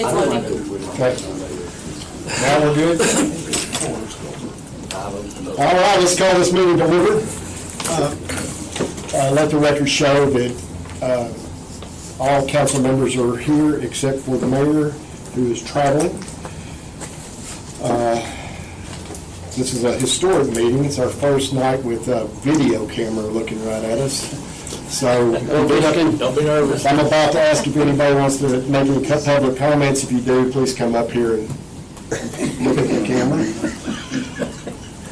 It's loading. Okay. Now we're good? All right, let's call this meeting to order. Let the record show that all council members are here except for the mayor, who is traveling. This is a historic meeting. It's our first night with a video camera looking right at us. So Don't be nervous. I'm about to ask if anybody wants to make any public comments. If you do, please come up here and look at the camera.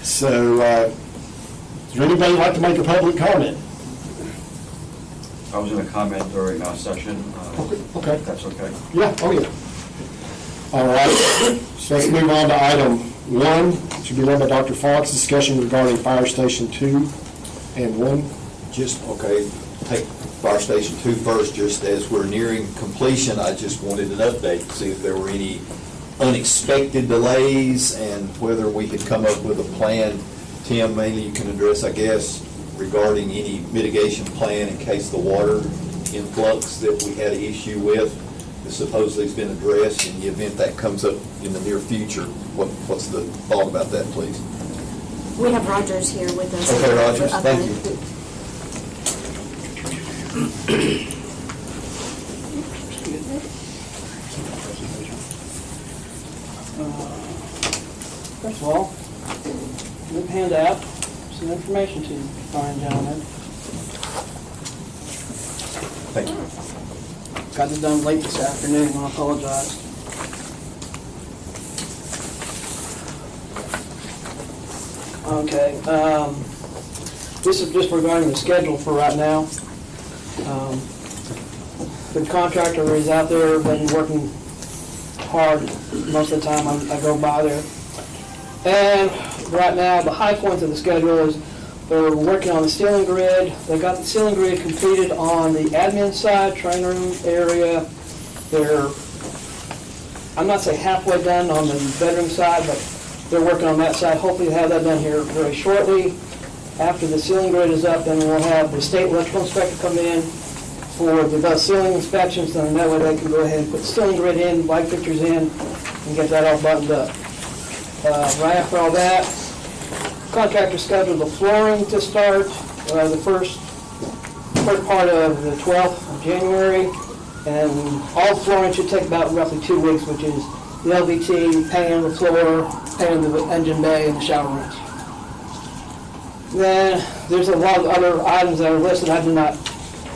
So, does there anybody like to make a public comment? I was going to comment during our session. Okay. If that's okay. Yeah, oh yeah. All right, so let's move on to item 1. It should be led by Dr. Fox, discussion regarding Fire Station 2 and 1. Okay, take Fire Station 2 first. Just as we're nearing completion, I just wanted an update to see if there were any unexpected delays and whether we could come up with a plan. Tim, mainly you can address, I guess, regarding any mitigation plan in case the water influx that we had an issue with supposedly has been addressed. In the event that comes up in the near future, what's the thought about that, please? We have Rogers here with us. Okay, Rogers, thank you. First of all, we'll hand out some information to you, fine gentlemen. Thank you. Got this done late this afternoon, I apologize. Okay, this is just regarding the schedule for right now. The contractor is out there, been working hard most of the time I go by there. And right now, the high point of the schedule is they're working on the ceiling grid. They got the ceiling grid completed on the admin side, training room area. They're, I'm not saying halfway done on the bedroom side, but they're working on that side. Hopefully they'll have that done here very shortly. After the ceiling grid is up, then we'll have the state electrical inspector come in for the ceiling inspections, and that way they can go ahead and put the ceiling grid in, light fixtures in, and get that all buttoned up. Right after all that, contractor scheduled the flooring to start the first part of the 12th of January, and all the flooring should take about roughly 2 weeks, which is the LVT, painting the floor, painting the engine bay, and the shower rooms. Then there's a lot of other items that are listed. I did not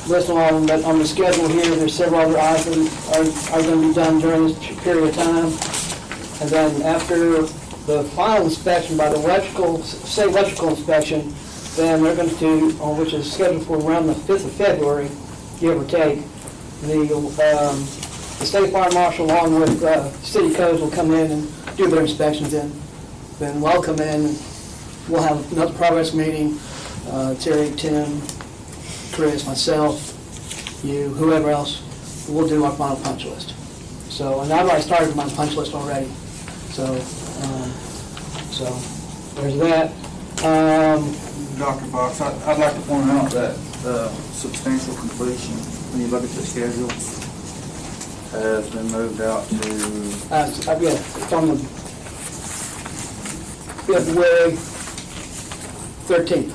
list them all, but on the schedule here, there's several other items are going to be done during this period of time. And then after the final inspection by the state electrical inspection, then they're going to do, which is scheduled for around the 5th of February, give or take, the state fire marshal along with city codes will come in and do their inspections. Then we'll come in and we'll have another progress meeting. Terry, Tim, Chris, myself, you, whoever else, we'll do our final punch list. So, and I've already started my punch list already. So there's that. Dr. Fox, I'd like to point out that substantial completion, when you look at the schedule, has been moved out to... yeah, from the February 13th.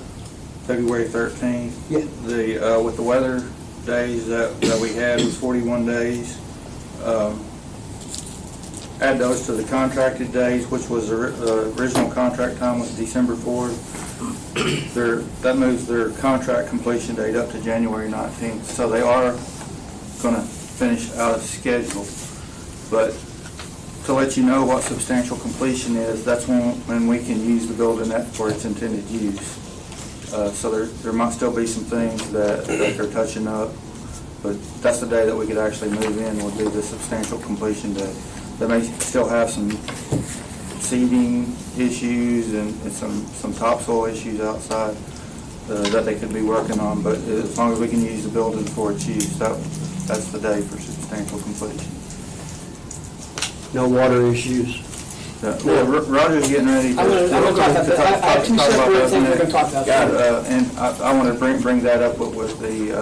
February 13th. Yeah. With the weather days that we had was 41 days. Add those to the contracted days, which was the original contract time was December 4th. That moves their contract completion date up to January 19th. So they are going to finish out of schedule. But to let you know what substantial completion is, that's when we can use the building for its intended use. So there might still be some things that they're touching up, but that's the day that we could actually move in would be the substantial completion day. They may still have some seeding issues and some topsoil issues outside that they could be working on, but as long as we can use the building for its use, that's the day for substantial completion. No water issues? Well, Roger's getting ready to I'm going to talk about that. I have two separate things we're going to talk about. And I want to bring that up with the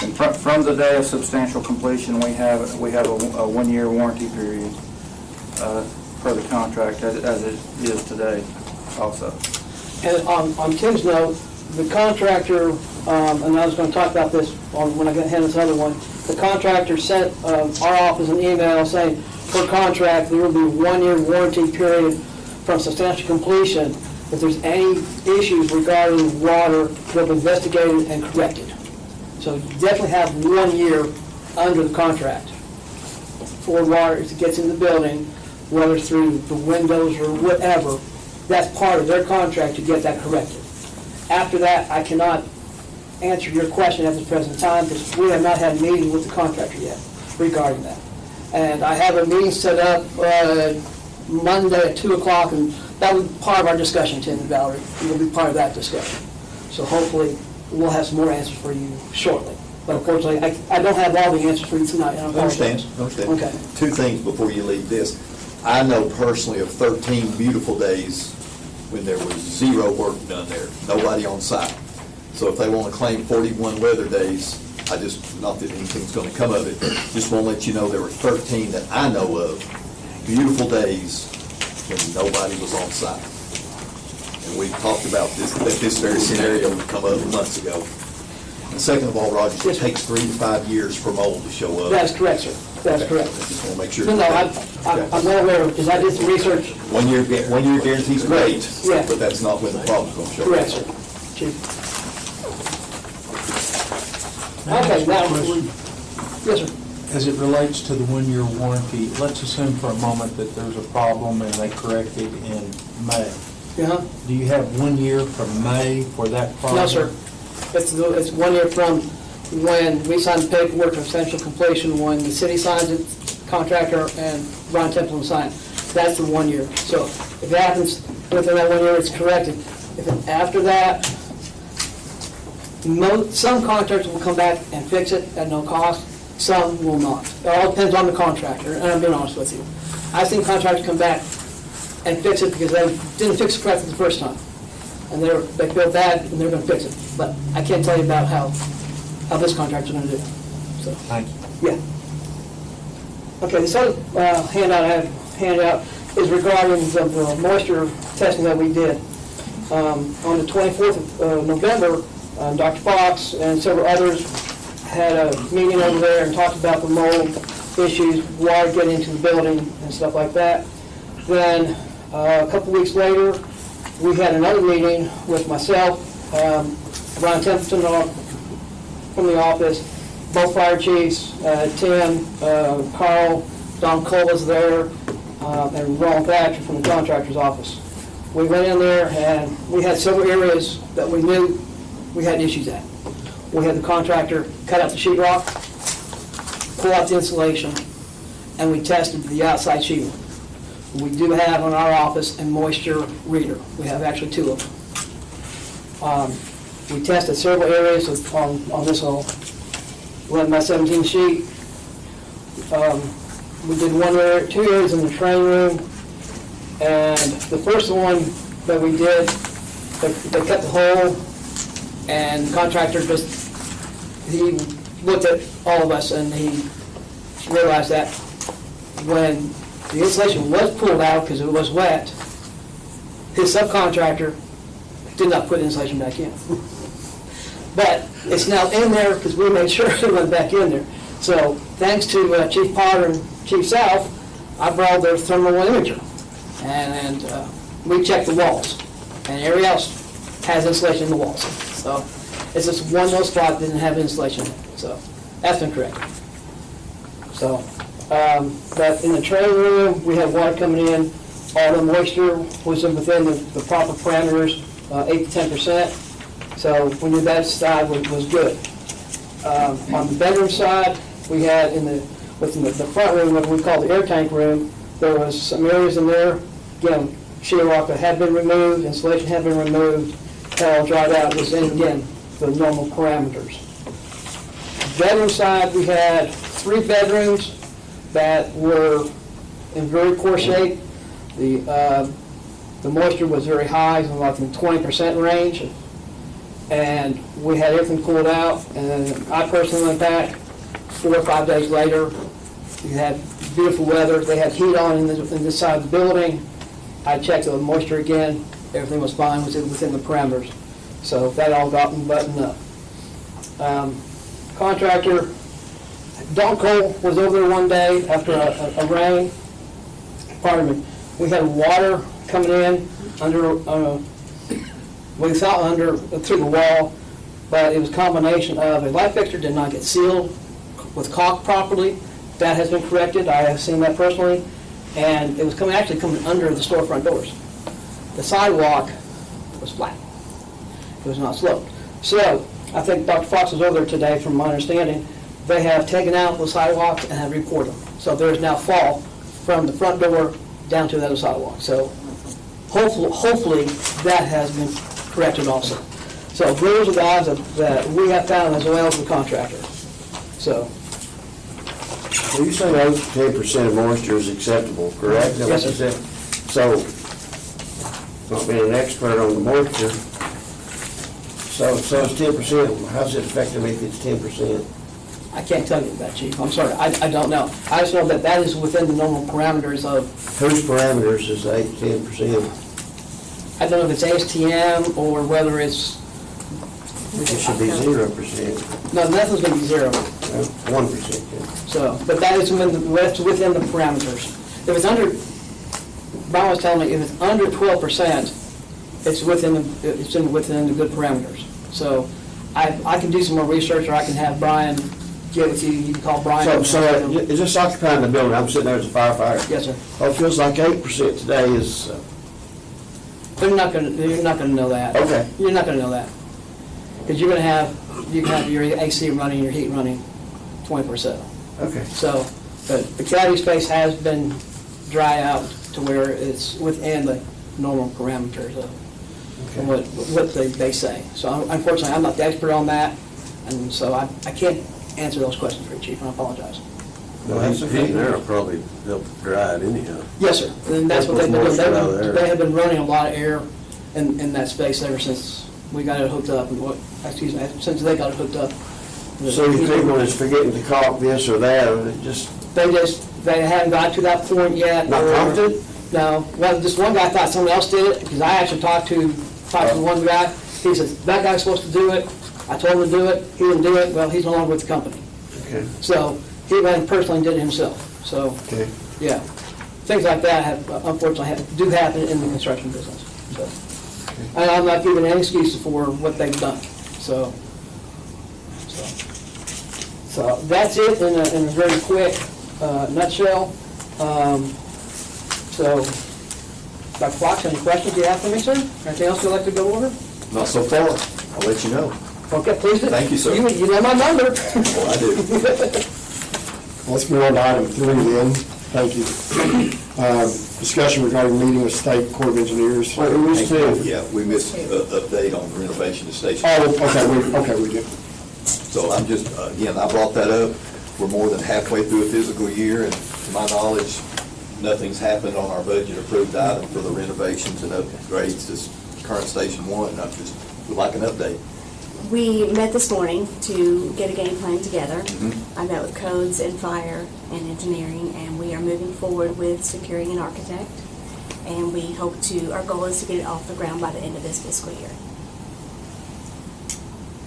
And from the day of substantial completion, we have a 1-year warranty period per the contract as it is today also. And on Tim's note, the contractor, and I was going to talk about this when I hand this other one, the contractor sent our office an email saying, per contract, there will be a 1-year warranty period from substantial completion. If there's any issues regarding water, they'll be investigated and corrected. So you definitely have 1 year under the contract for water, if it gets in the building, whether through the windows or whatever. That's part of their contract to get that corrected. After that, I cannot answer your question at the present time because we have not had a meeting with the contractor yet regarding that. And I have a meeting set up Monday at 2 o'clock, and that will be part of our discussion, Tim and Valerie. It will be part of that discussion. So hopefully, we'll have some more answers for you shortly. But unfortunately, I don't have all the answers for you tonight. I Understand. Okay. Two things before you leave this. I know personally of 13 beautiful days when there was zero work done there, nobody on site. So if they want to claim 41 weather days, I just, not that anything's going to come of it, just want to let you know there were 13 that I know of, beautiful days when nobody was on site. And we talked about this, that this very scenario would come up months ago. And second of all, Roger, it takes 3 to 5 years for mold to show up. That is correct, sir. That's correct. I just want to make sure. No, I'm well aware of it, because I did some research. 1 year guarantee's great, Yeah. but that's not when the problem's going to show up. Correct, sir. Chief. Okay, now, yes, sir. As it relates to the 1-year warranty, let's assume for a moment that there's a problem and they correct it in May. Uh-huh. Do you have 1 year from May for that problem? No, sir. It's 1 year from when we sign the paperwork for substantial completion, when the city signs it, contractor and Ron Templeton sign it. That's the 1 year. So if it happens within that 1 year, it's corrected. If after that, some contractors will come back and fix it at no cost, some will not. It all depends on the contractor, and I'm being honest with you. I've seen contractors come back and fix it because they didn't fix it correctly the first time. And they feel bad and they're going to fix it. But I can't tell you about how this contractor's going to do it. So, Thank you. yeah. Okay, this other handout I have handed out is regarding the moisture testing that we did. On the 24th of November, Dr. Fox and several others had a meeting over there and talked about the mold issues, water getting into the building and stuff like that. Then a couple weeks later, we had another meeting with myself, Ron Templeton from the office, both fire chiefs, Tim, Carl, Don Cole was there, and Ron Thatcher from the contractor's office. We went in there and we had several areas that we knew we had issues at. We had the contractor cut out the sheetrock, pull out the insulation, and we tested the outside sheetrock. We do have in our office a moisture reader. We have actually 2 of them. We tested several areas on this whole 11 by 17 sheet. We did 2 areas in the training room, and the first one that we did, they cut the hole, and the contractor he looked at all of us and he realized that when the insulation was pulled out because it was wet, his subcontractor did not put insulation back in. But it's now in there because we made sure it went back in there. So thanks to Chief Potter and Chief South, I brought their thermal imager. And we checked the walls. And everybody else has insulation in the walls. So it's just one little spot that didn't have insulation. So that's been correct. So, but in the training room, we had water coming in. All the moisture was within the proper parameters, 8 to 10%. So we knew that side was good. On the bedroom side, we had within the front room, what we call the air tank room, there was some areas in there. Again, sheetrock that had been removed, insulation had been removed, all dried out. It was in, again, the normal parameters. Bedroom side, we had 3 bedrooms that were in very poor shape. The moisture was very high, like in the 20% range. and we had everything pulled out, and I personally went back 4 or 5 days later. We had beautiful weather, they had heat on in this side of the building. I checked the moisture again, everything was fine, within the parameters. So that all got buttoned up. Contractor, Don Cole was over there one day after a rain. Pardon me. We had water coming in under, we thought under, through the wall, but it was a combination of a light fixture did not get sealed with caulk properly. That has been corrected. I have seen that personally. And it was actually coming under the storefront doors. The sidewalk was flat. It was not sloped. So I think Dr. Fox was over there today, from my understanding. They have taken out the sidewalks and have repoured them. So there is now fall from the front door down to the other sidewalk. So hopefully that has been corrected also. So those are guys that we have found, as well as the contractor. So. Well, you say 8 to 10% of moisture is acceptable, correct? Is that what Yes, you sir. said? So, not being an expert on the moisture, so it's 10%, how's it affected if it's 10%? I can't tell you that, Chief. I'm sorry. I don't know. I just know that is within the normal parameters of, Whose parameters is 8 to 10%? I don't know if it's ASTM or whether it's, It should be 0%, no, nothing's going to be zero. 1%. So, but that's within the parameters. If it's under, Brian was telling me, if it's under 12%, it's within the good parameters. So I can do some more research, or I can have Brian get with you. You can call Brian. So is this occupying the building? I'm sitting there as a firefighter. Yes, sir. Oh, it feels like 8% today is, You're not going to know that. Okay. You're not going to know that. Because you can have your AC running, your heat running 24/7. okay. So, but the caddy space has been dry out to where it's within the normal parameters of what they say. So unfortunately, I'm not the expert on that, and so I can't answer those questions for you, Chief, and I apologize. Well, that's heating there will probably help dry it anyhow. Yes, sir. And that's what they've been doing. Moisture out of there. They have been running a lot of air in that space ever since we got it hooked up, since they got it hooked up. So you think when it's forgetting to caulk this or that, or it just, They haven't got to that point yet. Not prompted? No. Well, this one guy thought someone else did it, because I actually talked to one guy. He says, that guy's supposed to do it. I told him to do it. He didn't do it. Well, he's no longer with the company. okay, So he went and personally did it himself. So, okay. yeah. Things like that unfortunately do happen in the construction business. So, and I'm not giving any excuses for what they've done. So that's it in a very quick nutshell. So, Dr. Fox, any questions you have for me, sir? Anything else you'd like to go over? Not so far. I'll let you know. Okay, please do. Thank you, sir. You know my number. Well, I do. Let's move on to item 3 then. Thank you. Discussion regarding meeting with State Corps of Engineers. Wait, we missed two. Yeah, we missed an update on the renovation of Station. Okay, we did. So I'm just, again, I brought that up. We're more than halfway through a fiscal year, and to my knowledge, nothing's happened on our budget approved item for the renovations and upgrades to current Station 1, and I just would like an update. We met this morning to get a game plan together. Mm-hmm. I met with codes and fire and engineering, and we are moving forward with securing an architect. And we hope our goal is to get it off the ground by the end of this fiscal year.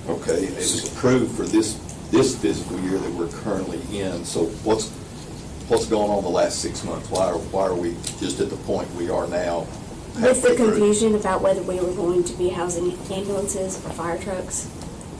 Okay, it was approved for this fiscal year that we're currently in, so what's going on the last 6 months? Why are we just at the point we are now? With the halfway through? confusion about whether we were going to be housing ambulances or fire trucks,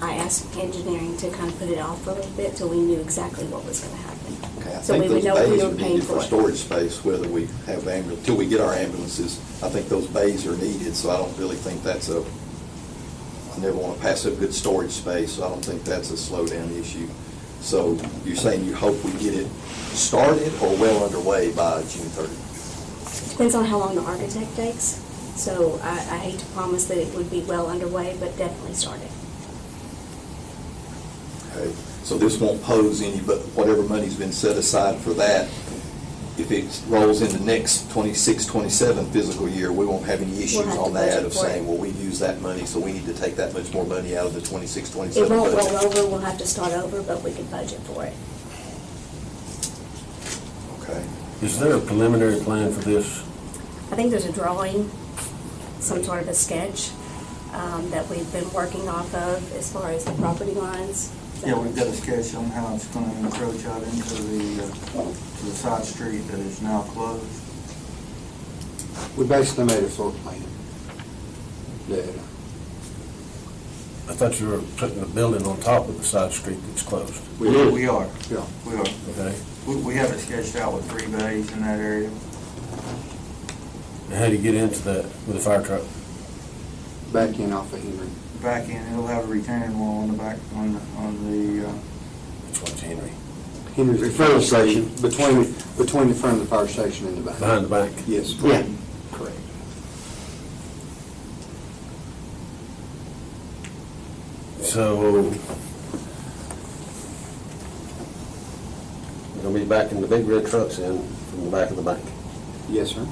I asked engineering to kind of put it off for a little bit till we knew exactly what was going to happen. Okay, I So think we would those know what we bays were are paying needed for for. storage space, whether we have till we get our ambulances. I think those bays are needed, so I don't really think that's I never want to pass up good storage space, so I don't think that's a slowdown issue. So you're saying you hope we get it started or well underway by June 30th? Depends on how long the architect takes. So I hate to promise that it would be well underway, but definitely started. Okay, so this won't pose any, but whatever money's been set aside for that, if it rolls into next 26, 27 fiscal year, we won't have any issues have to on that budget of for it. saying, well, we use that money, so we need to take that much more money out of the 26, It 27 won't budget. roll over, we'll have to start over, but we can budget for it. Okay. Is there a preliminary plan for this? I think there's a drawing, some sort of a sketch that we've been working off of as far as the property lines. Yeah, we've got a sketch on how it's gonna encroach out into to the side street that is now closed. We basically made a floor plan. That, I thought you were putting a building on top of the side street that's closed. We are, yeah, we are. Okay. We have it sketched out with 3 bays in that area. And how do you get into that with a fire truck? back in off of Henry. Back in, it'll have a retaining wall on the back, on the, Which one's Henry? Henry's the fire station, between the front of the fire station and the back. Behind the bank? Yes. Yeah. Correct. So, we're gonna be backing the big red trucks in from the back of the bank. Yes, sir.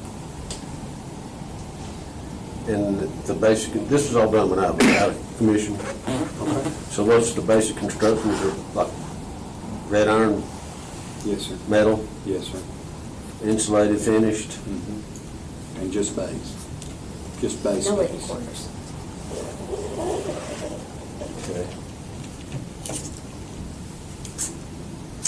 And the basic, this was all done without commission. Okay. So what's the basic construction, is it like red iron, Yes, sir. metal, Yes, sir. insulated, finished? Mm-hmm. And just bays. Just base. No living quarters. Okay.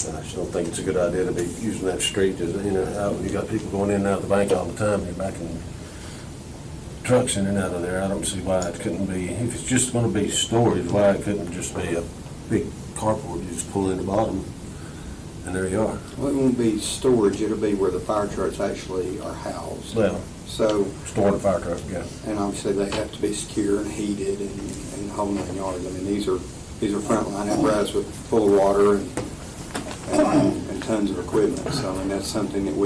I just don't think it's a good idea to be using that street as, you know, out, you got people going in and out of the bank all the time, you're backing trucks in and out of there. I don't see why it couldn't be, if it's just gonna be storage, why it couldn't just be a big carport, you just pull in the bottom, and there you are. Well, it won't be storage, it'll be where the fire trucks actually are housed. Well, So, storing a fire truck, yeah. and obviously they have to be secure and heated and the whole 9 yards. I mean, these are frontline apparatus with full of water and tons of equipment. So, I mean, that's something that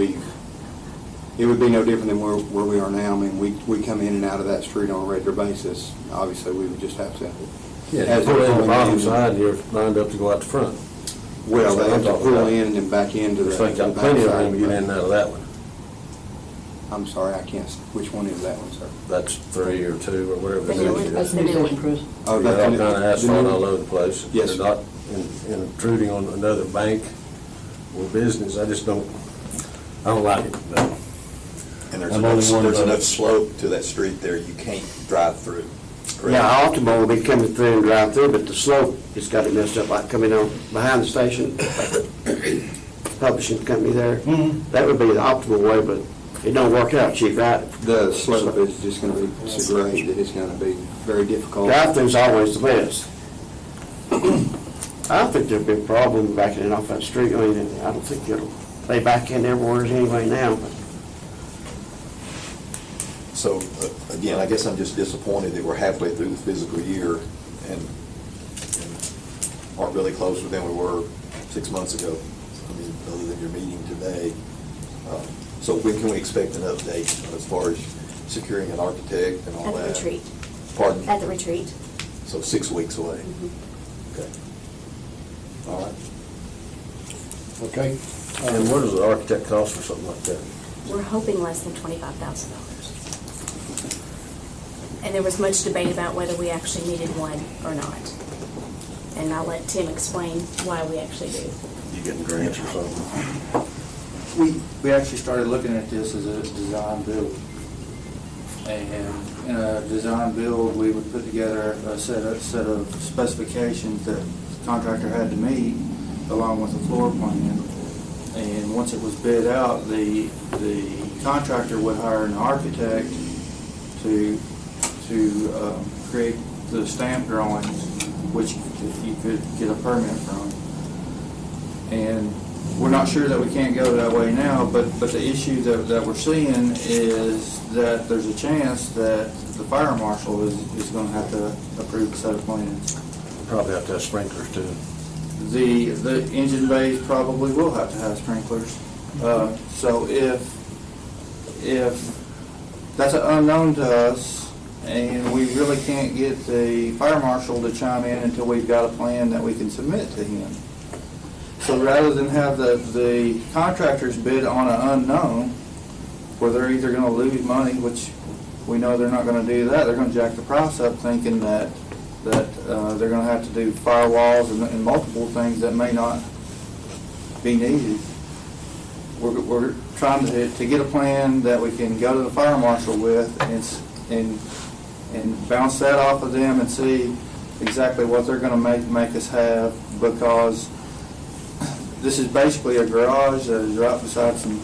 it would be no different than where we are now. I mean, we come in and out of that street on a regular basis. Obviously, we would just have to. Yeah, as you pull they're in the pulling bottom in- side, you're lined up to go out the front. Well, they have to That's what I'm pull talking in and then back into the. Looks like you got the plenty of backside. room to get in and out of that one. I'm sorry, I can't, which one is that one, sir? That's 3 or 2 or whatever The it new one? is. That's the new one. Chris. Oh, You got all that's kind of asphalt the new- all over the place. Yes, They're not intruding on another bank or business. I just don't like it. No. And I'm only one there's vote. enough slope to that street there, you can't drive through. correct? Yeah, optimal would be coming through and drive through, but the slope has got it messed up, like coming on behind the station, publishing company there. That would be the optimal way, but it don't work out, chief, right? The slope is just gonna be so great that it's gonna be very difficult. Drive-through's always the best. I don't think there'd be a problem backing it off that street. I mean, I don't think they back in everywhere anyway now, but So, again, I guess I'm just disappointed that we're halfway through the fiscal year and aren't really closer than we were 6 months ago, I mean, other than your meeting today. So when can we expect an update as far as securing an architect and all At the that? retreat. Pardon? At the retreat. So 6 weeks away? Mhm. Okay. All right. Okay. And what does the architect cost for something like that? We're hoping less than $25,000. And there was much debate about whether we actually needed one or not. And I'll let Tim explain why we actually do. You getting grants or something? we actually started looking at this as a design build. And in a design build, we would put together a set of specifications that the contractor had to meet along with a floor plan. And once it was bid out, the contractor would hire an architect to create the stamp drawings, which you could get a permit from. And we're not sure that we can't go that way now, but the issue that we're seeing is that there's a chance that the fire marshal is going to have to approve a set of plans. Probably have to have sprinklers too. The engine bays probably will have to have sprinklers. So if that's an unknown to us, and we really can't get the fire marshal to chime in until we've got a plan that we can submit to him. So rather than have the contractors bid on an unknown, where they're either gonna lose money, which we know they're not gonna do that, they're gonna jack the price up thinking that they're gonna have to do firewalls and multiple things that may not be needed. We're trying to get a plan that we can go to the fire marshal with and bounce that off of them and see exactly what they're gonna make us have, because this is basically a garage that is right beside some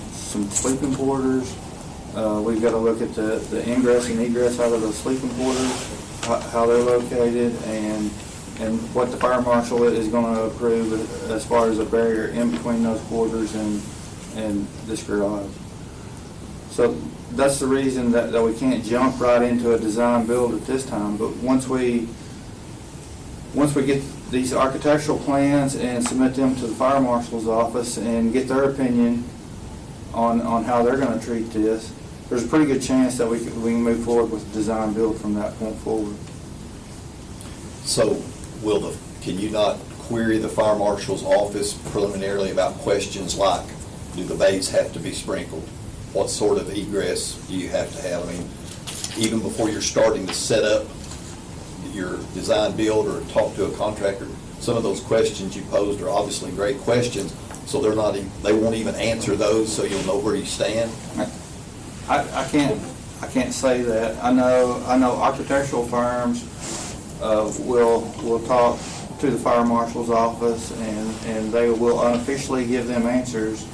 sleeping quarters. We've got to look at the ingress and egress out of those sleeping quarters, how they're located, and what the fire marshal is going to approve as far as a barrier in between those quarters and this garage. So that's the reason that we can't jump right into a design build at this time. But once we get these architectural plans and submit them to the fire marshal's office and get their opinion on how they're going to treat this, there's a pretty good chance that we can move forward with design build from that point forward. So can you not query the fire marshal's office preliminarily about questions like, do the bays have to be sprinkled? What sort of egress do you have to have? I mean, even before you're starting to set up your design build or talk to a contractor, some of those questions you posed are obviously great questions, so they won't even answer those, so you'll know where you stand. I can't say that. I know architectural firms will talk to the fire marshal's office, and they will unofficially give them answers.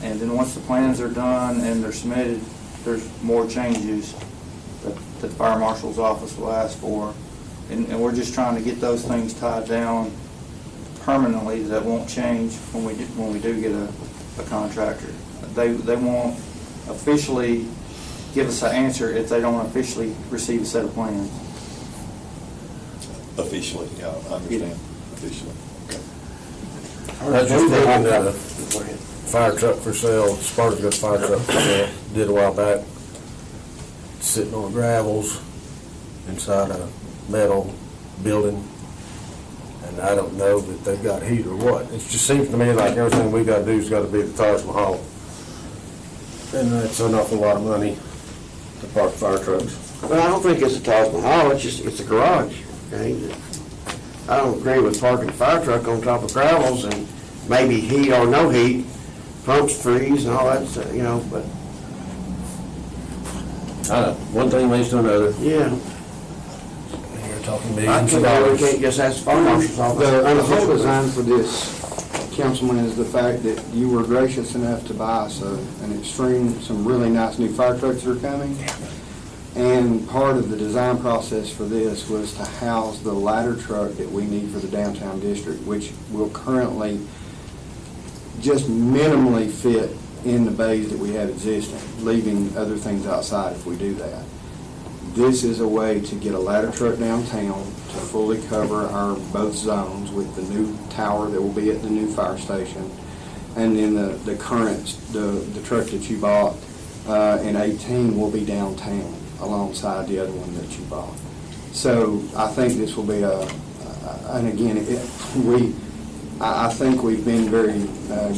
And then once the plans are done and they're submitted, there's more changes that the fire marshal's office will ask for. And we're just trying to get those things tied down permanently that won't change when we do get a contractor. They won't officially give us an answer if they don't officially receive a set of plans. Officially, yeah, I understand. Officially. I was just thinking that a fire truck for sale, Sparta's got a fire truck for sale, did a while back, sitting on gravels inside a metal building, and I don't know that they've got heat or what. It just seems to me like everything we got to do has got to be at the Taj Mahal, and that's an awful lot of money to park fire trucks. Well, I don't think it's a Taj Mahal, it's a garage, okay? I don't agree with parking a fire truck on top of gravels and maybe heat or no heat, pumps freeze and all that stuff, but. One thing leads to another. Yeah. You're talking I millions of dollars. can't just ask the fire marshal's office. The whole design for this, Councilman, is the fact that you were gracious enough to buy us some really nice new fire trucks that are coming. And part of the design process for this was to house the ladder truck that we need for the downtown district, which will currently just minimally fit in the bays that we have existing, leaving other things outside if we do that. This is a way to get a ladder truck downtown to fully cover our both zones with the new tower that will be at the new fire station, and then the truck that you bought in 18 will be downtown alongside the other one that you bought. So I think this will be and again, I think we've been very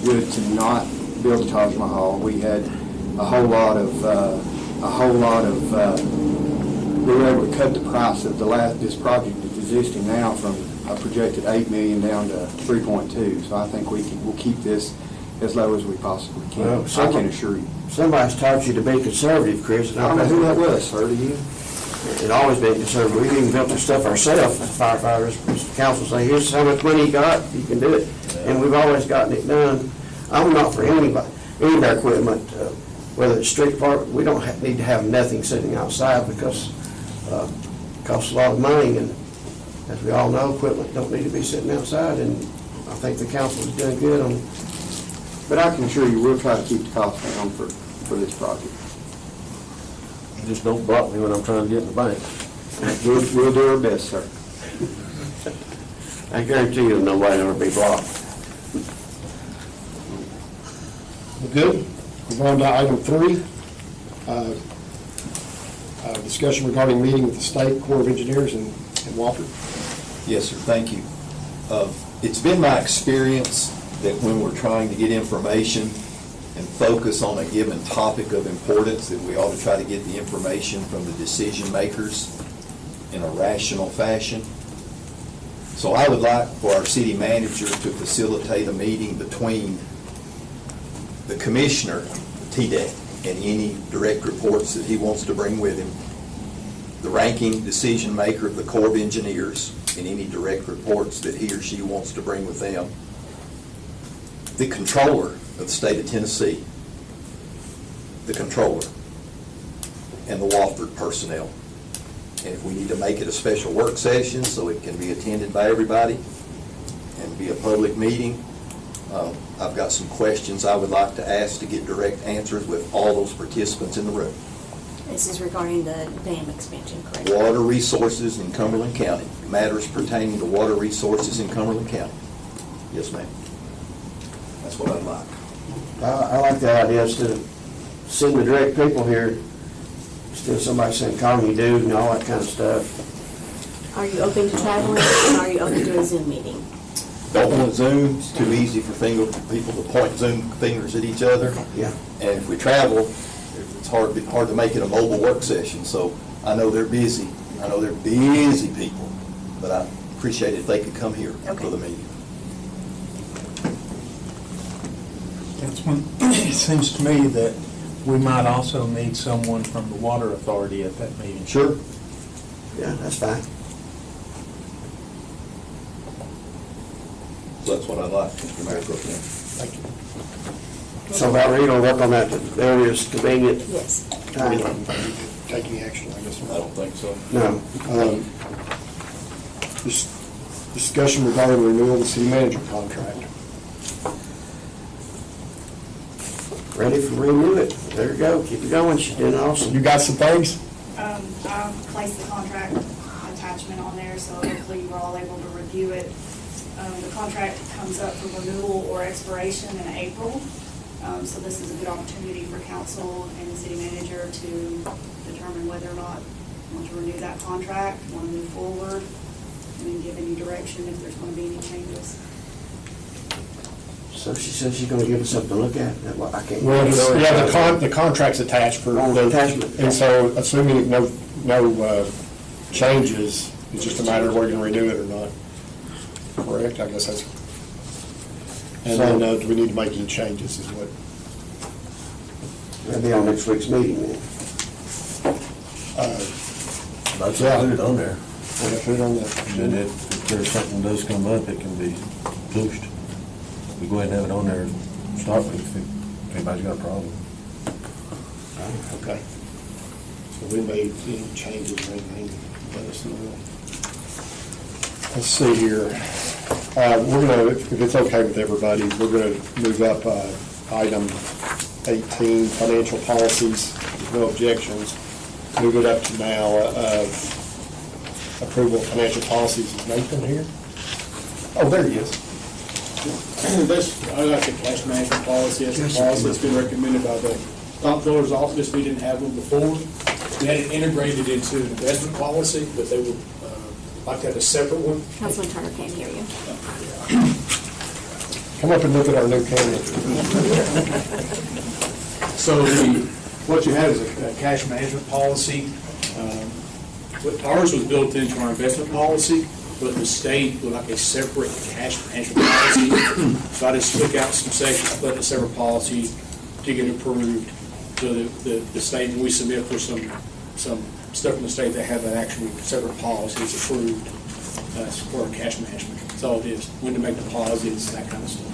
good to not build a Taj Mahal. We had a whole lot of we were able to cut the price of this project that's existing now from a projected $8 million down to 3.2. So I think we'll keep this as low as we possibly can. Well, I can assure you. Somebody's taught you to be conservative, Chris. I don't know who that was, sir, to you? It's always been conservative. We've even built this stuff ourselves as firefighters. The council say, here's how much money you got, you can do it. And we've always gotten it done. I'm not for any of our equipment, whether it's street department, we don't need to have nothing sitting outside because it costs a lot of money. And as we all know, equipment don't need to be sitting outside. And I think the council is doing good on. But I can assure you, we'll try to keep the cost down for this project. Just don't block me when I'm trying to get in the bank. We'll do our best, sir. I guarantee you nobody will ever be blocked. Good. Move on to item 3. Discussion regarding meeting with the State Corps of Engineers in Wofford. Yes, sir, thank you. It's been my experience that when we're trying to get information and focus on a given topic of importance, that we ought to try to get the information from the decision makers in a rational fashion. So I would like for our city manager to facilitate a meeting between the commissioner, TDEC, and any direct reports that he wants to bring with him, the ranking decision maker of the Corps of Engineers, and any direct reports that he or she wants to bring with them, the controller of the state of Tennessee, the controller, and the Wofford personnel. And if we need to make it a special work session so it can be attended by everybody and be a public meeting, I've got some questions I would like to ask to get direct answers with all those participants in the room. This is regarding the dam expansion, correct? Water resources in Cumberland County, matters pertaining to water resources in Cumberland County. Yes, ma'am. That's what I'd like. I like the idea, instead of sending the direct people here, instead of somebody saying, call me dude and all that kind of stuff. Are you open to traveling, and are you open to a Zoom meeting? Don't want Zoom, it's too easy for people to point Zoom fingers at each other. Yeah. And if we travel, it's hard to make it a mobile work session. So I know they're busy. I know they're busy people, but I appreciate it if they could come here for the meeting. That's when, it seems to me that we might also need someone from the Water Authority at that meeting. Sure. Yeah, that's fine. So that's what I'd like, Mr. Mayor Pro Tem. Thank you. So Valerie, you'll work on that earliest convenient Yes. time? Take any action, I guess. I don't think so. No. Discussion regarding renewal of the city manager contract. Ready for renew it. There you go. Keep it going. She's doing awesome. You got some things? I placed the contract attachment on there, so hopefully you were all able to review it. The contract comes up for renewal or expiration in April, so this is a good opportunity for council and the city manager to determine whether or not you want to renew that contract, want to move forward, and then give any direction if there's going to be any changes. So she says she's going to give us something to look at. I can't. Well, the contract's attached for Oh, the attachment. And so, assuming no changes, it's just a matter of whether you're going to renew it or not. Correct? I guess that's. And then, do we need to make any changes? Is what? That'll be on next week's meeting then. That's all put it on there. Yeah, put it on there. And then if there's something does come up, it can be pushed. We go ahead and have it on there, to start with, if anybody's got a problem. Okay. So we made any changes or anything, let us know. Let's see here. We're going to, if it's okay with everybody, we're going to move up item 18, financial policies, no objections. Move it up to now approval of financial policies. Is Nathan here? Oh, there he is. I like the cash management policy. That's a policy that's been recommended by the comptroller's office. We didn't have one before. We had it integrated into an investment policy, but they would like to have a separate one. Councilman Turner can't hear you. Come up and look at our new camera. So what you have is a cash management policy. Ours was built into our investment policy, but the state would like a separate cash management policy. So I just took out some sections, put in a separate policy to get approved. So the state, and we submit for some stuff from the state, they have an actual separate policy that's approved for our cash management. That's all it is, when to make deposits, that kind of stuff.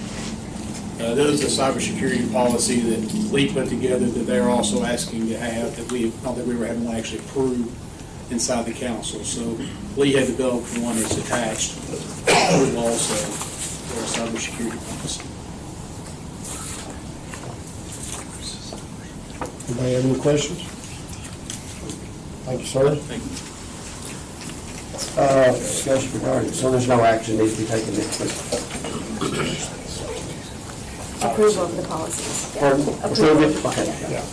There's a cybersecurity policy that Lee put together that they're also asking to have, that we, not that we were having one actually approved inside the council. So Lee had developed one that's attached, approved also for a cybersecurity policy. Anybody have any questions? Thank you, sir. Thank you. Discussion regarding, so there's no action needs to be taken next week. Approval of the policies. Pardon? Approve it? Okay. Yeah.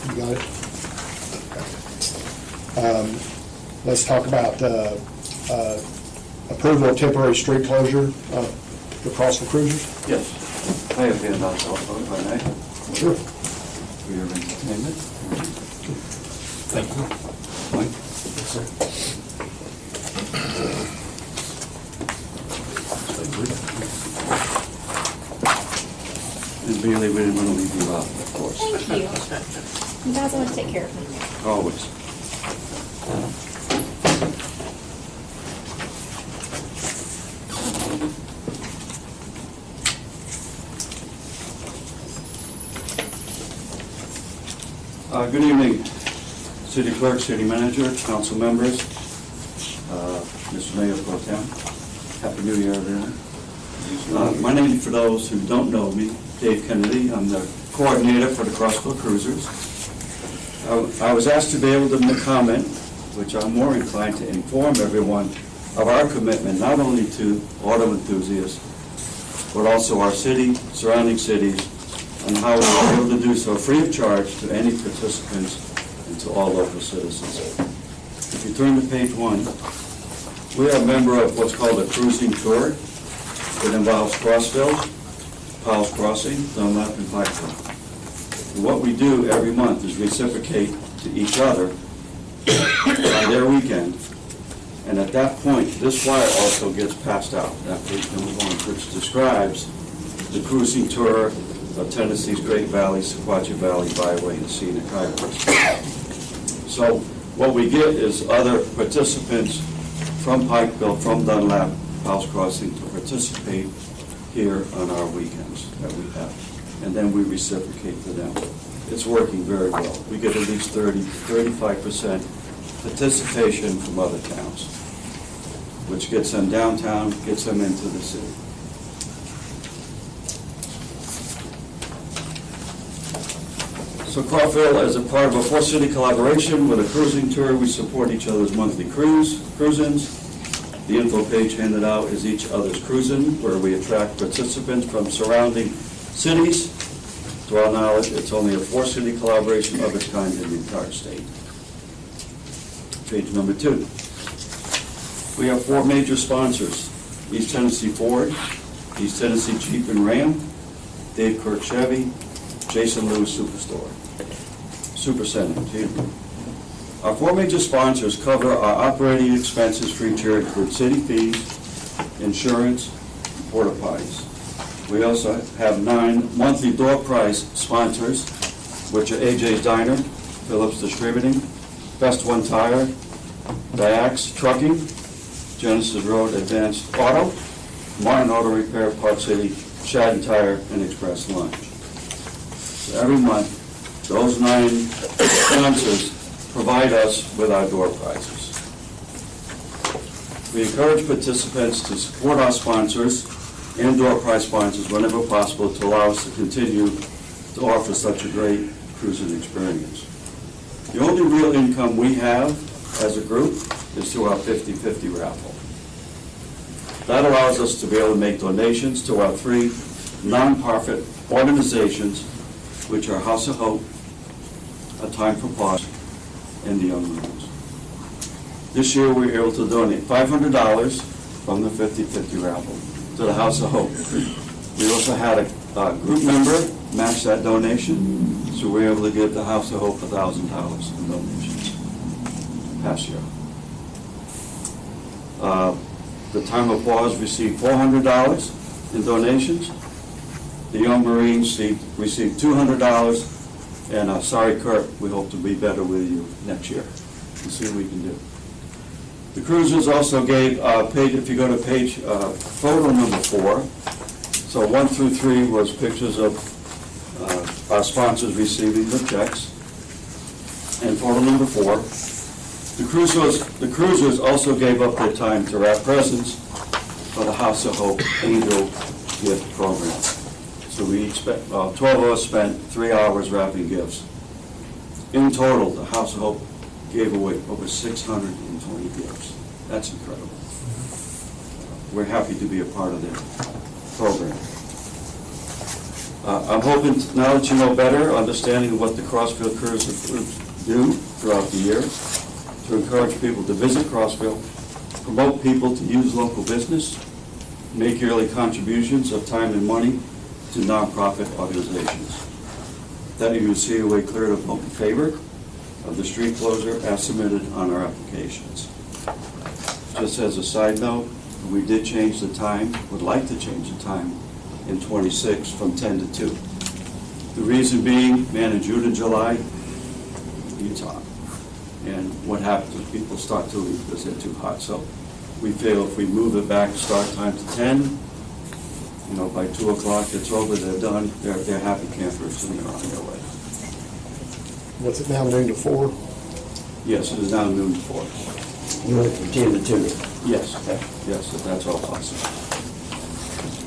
You got it? Let's talk about approval of temporary street closure. the Crossville Cruisers? Yes. I have handouts also, if I may, Sure. for your entertainment. Thank you. Mike? And Bailey, we didn't want to leave you out, of course. Thank you. You guys always take care of me. Always. Good evening, City Clerk, City Manager, Council members, Mr. Mayor Pro Tem. Happy New Year, everyone. My name, for those who don't know me, Dave Kennedy. I'm the coordinator for the Crossville Cruisers. I was asked to be able to make a comment, which I'm more inclined to inform everyone of our commitment, not only to auto enthusiasts, but also our city, surrounding cities, and how we are able to do so free of charge to any participants and to all local citizens. If you turn to page 1, we are a member of what's called a cruising tour. It involves Crossville, Powell's Crossing, Dunlap, and Pikeville. And what we do every month is reciprocate to each other on their weekend. And at that point, this flyer also gets passed out, that page number 1, which describes the cruising tour of Tennessee's Great Valley, Sequatchie Valley Byway, and Scenic Highways. So what we get is other participants from Pikeville, from Dunlap, Powell's Crossing to participate here on our weekends that we have. And then we reciprocate to them. It's working very well. We get at least 35% participation from other towns, which gets them downtown, gets them into the city. So Crossville, as a part of a 4-city collaboration with a cruising tour, we support each other's monthly cruise-ins. The info page handed out is each other's cruising, where we attract participants from surrounding cities. To our knowledge, it's only a 4-city collaboration of its kind in the entire state. Page number 2. We have 4 major sponsors: East Tennessee Ford, East Tennessee Jeep and Ram, Dave Kirk Chevy, Jason Lewis Supercenter. Our 4 major sponsors cover our operating expenses for each year, include city fees, insurance, and porta potties. We also have 9 monthly door price sponsors, which are AJ's Diner, Phillips Distributing, Best One Tire, Diax Trucking, Genesis Road Advanced Auto, Martin Auto Repair, Park City, Shadden Tire, and Express Lunch. So every month, those 9 sponsors provide us with our door prizes. We encourage participants to support our sponsors and door prize sponsors whenever possible to allow us to continue to offer such a great cruising experience. The only real income we have as a group is through our 50-50 raffle. That allows us to be able to make donations to our 3 non-profit organizations, which are House of Hope, A Time for Pause, and the Young Marines. This year we were able to donate $500 from the 50-50 raffle to the House of Hope. We also had a group member match that donation, so we were able to give the House of Hope $1,000 in donations past year. The Time of Pause received $400 in donations. The Young Marines received $200. And sorry, Kurt, we hope to be better with you next year. We'll see what we can do. The cruisers also gave, if you go to page, photo number 4, so 1 through 3 was pictures of our sponsors receiving the checks. And photo number 4, the cruisers also gave up their time to wrap presents for the House of Hope Angel Gift Program. So we each spent, 12 of us spent 3 hours wrapping gifts. In total, the House of Hope gave away over 620 gifts. That's incredible. We're happy to be a part of their program. I'm hoping, now that you know better, understanding what the Crossville Cruisers do throughout the year, to encourage people to visit Crossville, promote people to use local business, make yearly contributions of time and money to nonprofit organizations. That you will see a way clear to vote in favor of the street closure as submitted on our applications. Just as a side note, we did change the time, would like to change the time in 26 from 10 to 2. The reason being, man, in June and July, Utah. And what happens is people start to leave because they're too hot. So we feel if we move it back, start time to 10, by 2 o'clock, it's over, they're done, they're happy campers and they're on their way. What's it now, noon to 4? Yes, it is now noon to 4. You want it from 10 to 2? Yes, yes, if that's all possible.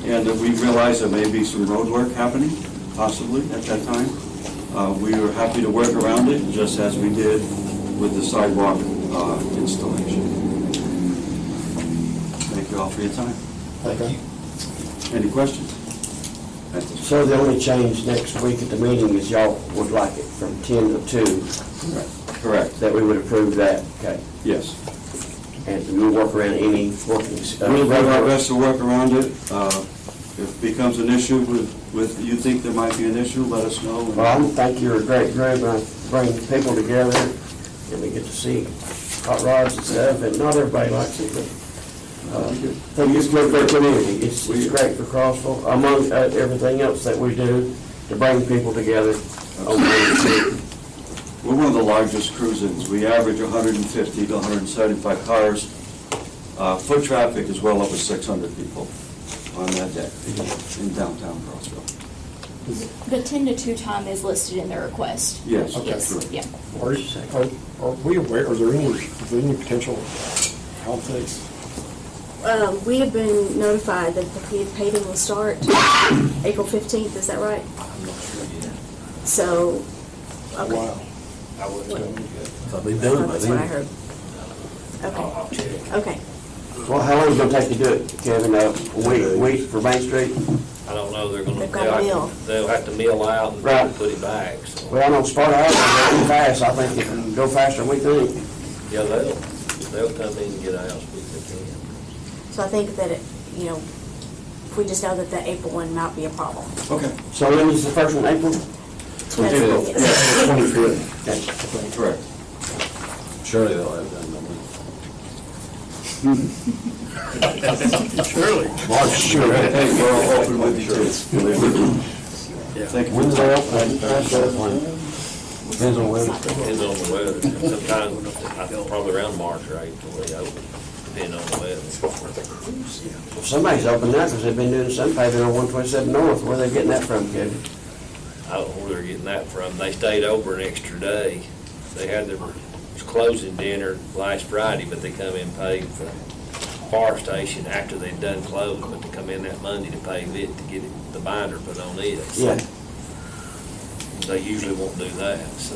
And we realize there may be some road work happening, possibly, at that time. We are happy to work around it, just as we did with the sidewalk installation. Thank you all for your time. Thank you. Any questions? So the only change next week at the meeting is y'all would like it from 10 to 2? Correct. That we would approve that, okay? Yes. And we'll work around any working. We'll do our best to work around it. If it becomes an issue with, you think there might be an issue, let us know. Well, I think you're a great group, and I bring people together, and we get to see hot rods and stuff, and not everybody likes it, but I think it's good for the community. It's great for Crossville, among everything else that we do, to bring people together on Main Street. We're one of the largest cruise-ins. We average 150 to 175 cars. Foot traffic is well over 600 people on that day in downtown Crossville. The 10 to 2 time is listed in the request. Yes. Okay. Yes. Yeah. Are we aware, is there any potential conflicts? We have been notified that the paving will start April 15th, is that right? I'm not sure yet. So, okay. Wow. I wouldn't tell you yet. I'll be Oh, done by that's what I then. heard. I'll check. Okay. Well, how long is it gonna take to do it, Kevin? A week for Main Street? I don't know, They've got a mill. they'll have to mill out and Right. put it back, so. Well, I know Sparta House is going fast. I think it can go faster than we think. Yeah, they'll come in and get out as quick as they can. So I think that, if we just know that the April one might be a problem. Okay. So when is the first one, April? 25th. Yes. 25th. Okay. Correct. Surely they'll have done that. Surely. Hey, we're all open with you too. Thank you for When's the they time. open? Depends on weather. Depends on the weather. Sometimes, I think probably around March or April, they open, depending on the weather. Somebody's opened that because they've been doing some paving on 127 North. Where are they getting that from, Kevin? I don't know where they're getting that from. They stayed over an extra day. They had their closing dinner last Friday, but they come in and paved for the fire station after they'd done close, but they come in that Monday to pave it to get the binder put on it. Yeah. They usually won't do that, so.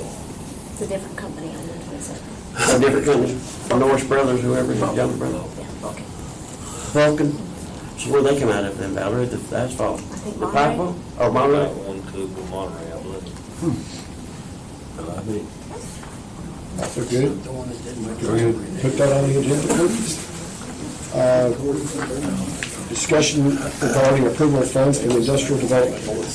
It's a different company on 127. A different company, Norris Brothers, whoever, Younger Brothers. Yeah, okay. Vulcan. So where they come out of then, Valerie, the asphalt? I think The Monterey. pipe one? Oh, About Monterey? one coop of Monterey, I believe. I mean, So good. We're going to put that on the agenda, please. Discussion regarding approval of funds in the Industrial Development Board.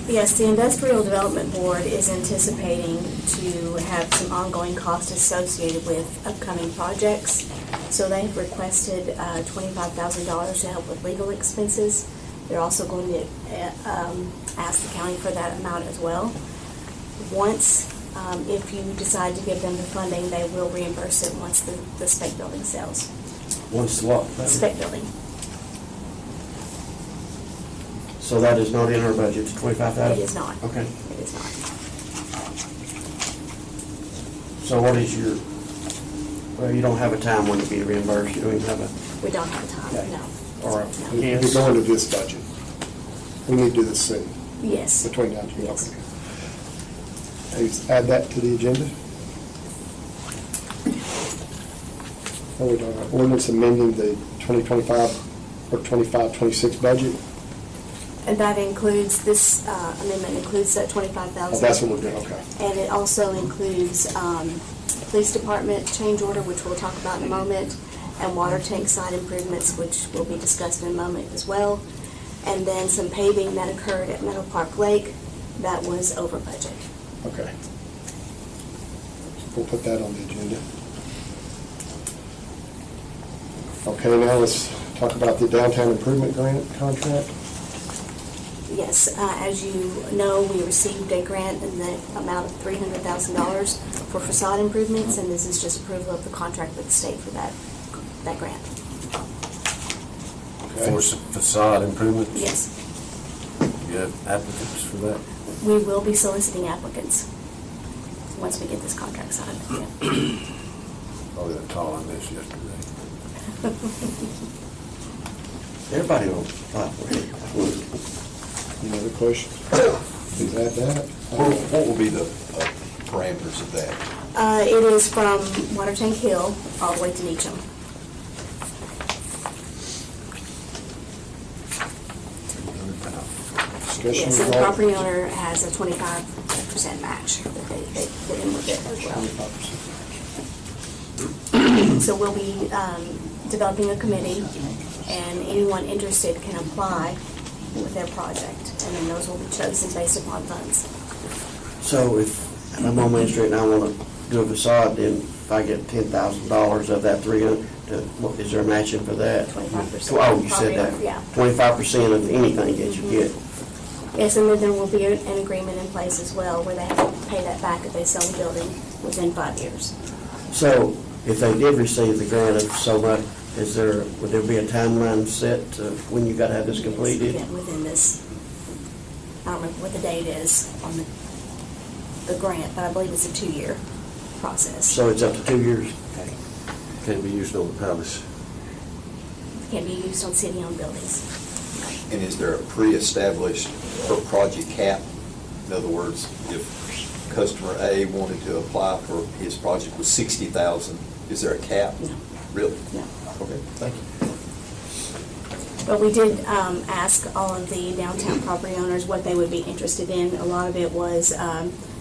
Yes, the Industrial Development Board is anticipating to have some ongoing costs associated with upcoming projects. So they've requested $25,000 to help with legal expenses. They're also going to ask the county for that amount as well. Once, if you decide to give them the funding, they will reimburse it once the spec building sells. Once what? Spec building. So that is not in our budget, it's 25,000? It is not. Okay. It is not. So what is your, well, you don't have a time when to be reimbursed, you don't even have a, We don't have time, Okay. no. or a, We're going to this budget. We need to do this soon, Yes. between now and June. Yes. Please add that to the agenda. What are we talking about? Ordinance amending the 2025 or 25-26 budget. And that includes, this amendment includes that $25,000. Oh, that's what we're doing, okay. And it also includes police department change order, which we'll talk about in a moment, and water tank site improvements, which will be discussed in a moment as well. And then some paving that occurred at Meadow Park Lake that was over budget. Okay. We'll put that on the agenda. Okay, now let's talk about the downtown improvement grant contract. Yes, as you know, we received a grant in the amount of $300,000 for facade improvements, and this is just approval of the contract with the state for that grant. Okay. For facade improvements? Yes. You have applicants for that? We will be soliciting applicants once we get this contract signed. Yeah. Oh, they were calling this yesterday. Everybody will apply for it. Any other questions? Please add that. What will be the parameters of that? It is from Water Tank Hill all the way to Neecham. Discussion Yes, and the regarding- property owner has a 25% match that they put in with it as well. 25%. So we'll be developing a committee, and anyone interested can apply with their project, and then those will be chosen based upon funds. So if I'm on Main Street and I want to do a facade, then if I get $10,000 of that 300, is there a matching for that? 25%. Oh, you said that. Yeah. 25% of anything that you get. Yes, and then there will be an agreement in place as well, where they have to pay that back if they sell the building within 5 years. So if they did receive the grant of so much, would there be a timeline set when you got to have this completed? Yes, within this, I don't remember what the date is on the grant, but I believe it's a 2-year process. So it's up to 2 years? Can't be used on the palace. It can be used on city-owned buildings. And is there a pre-established per project cap? In other words, if customer A wanted to apply for his project with 60,000, is there a cap? No. Really? No. Okay, thank you. But we did ask all of the downtown property owners what they would be interested in. A lot of it was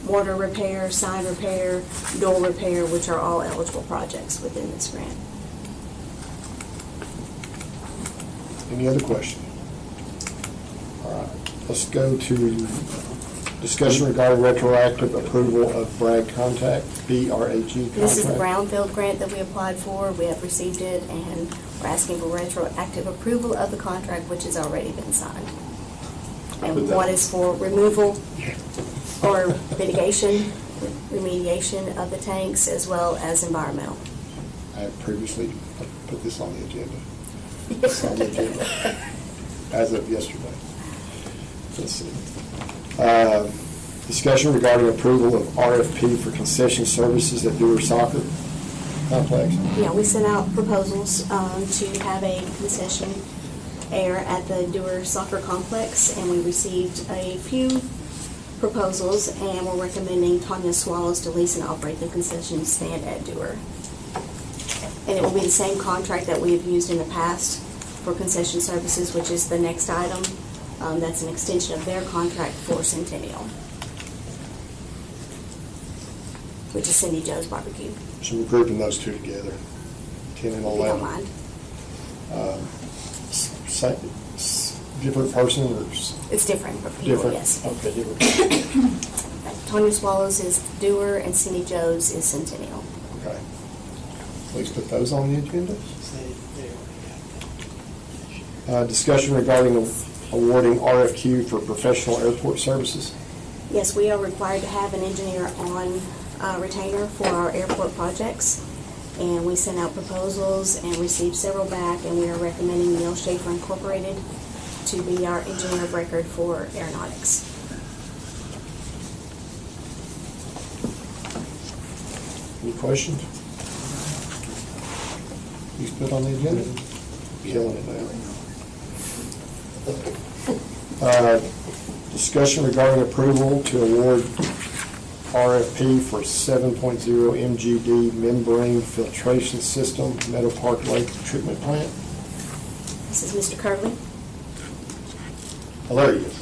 mortar repair, sign repair, door repair, which are all eligible projects within this grant. Any other question? All right, let's go to discussion regarding retroactive approval of BRAG contract, B-R-A-G contract. This is the brownfield grant that we applied for. We have received it, and we're asking for retroactive approval of the contract, which has already been signed. And one is for removal or mitigation, remediation of the tanks, as well as environmental. I have previously put this on the agenda. It's on the agenda as of yesterday. Let's see. Discussion regarding approval of RFP for concession services at Dewar Soccer Complex. Yeah, we sent out proposals to have a concession air at the Dewar Soccer Complex, and we received a few proposals, and we're recommending Tanya Swallows to lease and operate the concession stand at Dewar. And it will be the same contract that we have used in the past for concession services, which is the next item. That's an extension of their contract for Centennial, which is Cindy Joe's Barbecue. So we're grouping those two together, 10 and 11. If you don't mind. Different person or? It's different for people, Different? yes. Okay, different. Tanya Swallows is Dewar and Cindy Joe's is Centennial. Okay. Please put those on the agenda. Discussion regarding awarding RFQ for professional airport services. Yes, we are required to have an engineer on retainer for our airport projects. And we sent out proposals and received several back, and we are recommending Neil Schaefer Incorporated to be our engineer of record for aeronautics. Any questions? Please put on the agenda. Killing it now. Discussion regarding approval to award RFP for 7.0 MGD membrane filtration system, Meadow Park Lake Treatment Plant. This is Mr. Curley. Oh, there he is.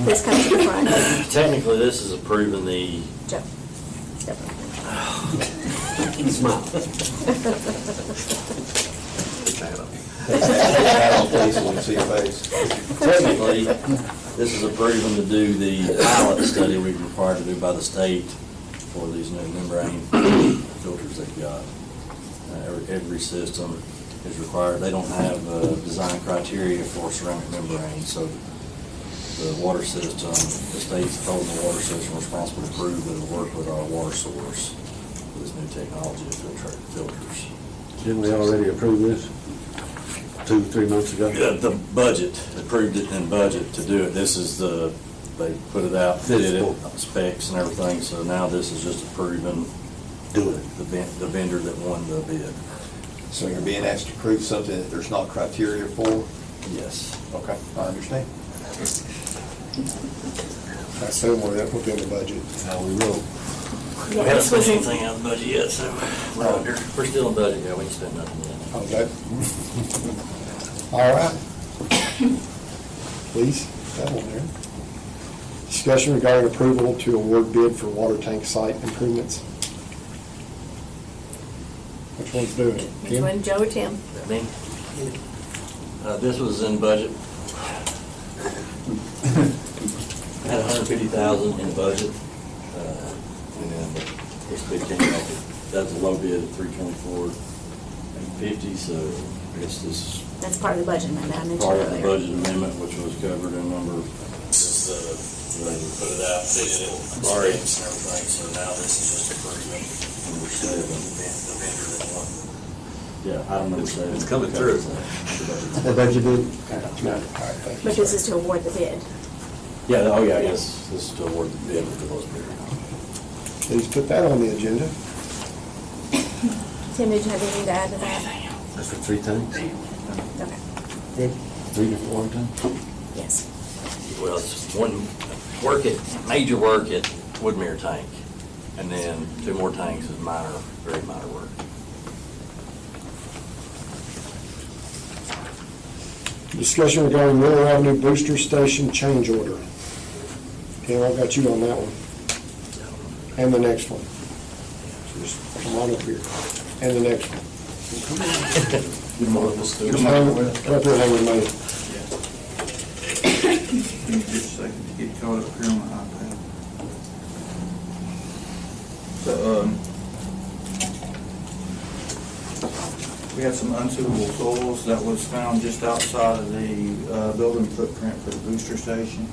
Please come to the front. Technically, this is approving the Joe, step up. Smile. Hat on, please, so we can see your face. Technically, this is approving to do the pilot study we've required to do by the state for these new membrane filters they've got. Every system is required. They don't have design criteria for ceramic membrane, so the water system, the state's holding the water system responsible to prove that it'll work with our water source with this new technology to filtrate filters. Didn't we already approve this 2-3 months ago? The budget, approved it in budget to do it. This is they put it out, did it, specs and everything, so now this is just approving Do it. the vendor that won the bid. So you're being asked to prove something that there's not criteria for? Yes. Okay, I understand. I assume we're within the budget. We will. We haven't spent anything out of the budget yet, so we're still in budget, yeah, we ain't spent nothing yet. Okay. All right. Please, that one there. Discussion regarding approval to award bid for water tank site improvements. Which one's doing it? Which one, Joe or Tim? Me? This was in budget. Had $150,000 in budget, and then this bid came back, that's a low bid at $324,850, so I guess this That's part of the budget amendment I is mentioned part of the earlier. budget amendment, which was covered in number, they put it out, they did it, specs and everything, so now this is just approving number 7, the vendor that won. Yeah, item number 7. It's coming through. The budget bid. But this is to award the bid. Yeah, oh yeah, yes, this is to award the bid for those bid. Please put that on the agenda. Tim, did you have anything to add to that? That's for 3 tanks? Okay. 3 different water tanks? Yes. Well, it's one major work at Woodmere Tank, and then 2 more tanks is minor, very minor work. Discussion regarding Miller Avenue Booster Station change order. Okay, I got you on that one. And the next one. So just come on up here. And the next one. Come up here and hang with me. Give me just a second to get caught up here on the iPad. So, we had some unsuitable soils that was found just outside of the building footprint for the booster station.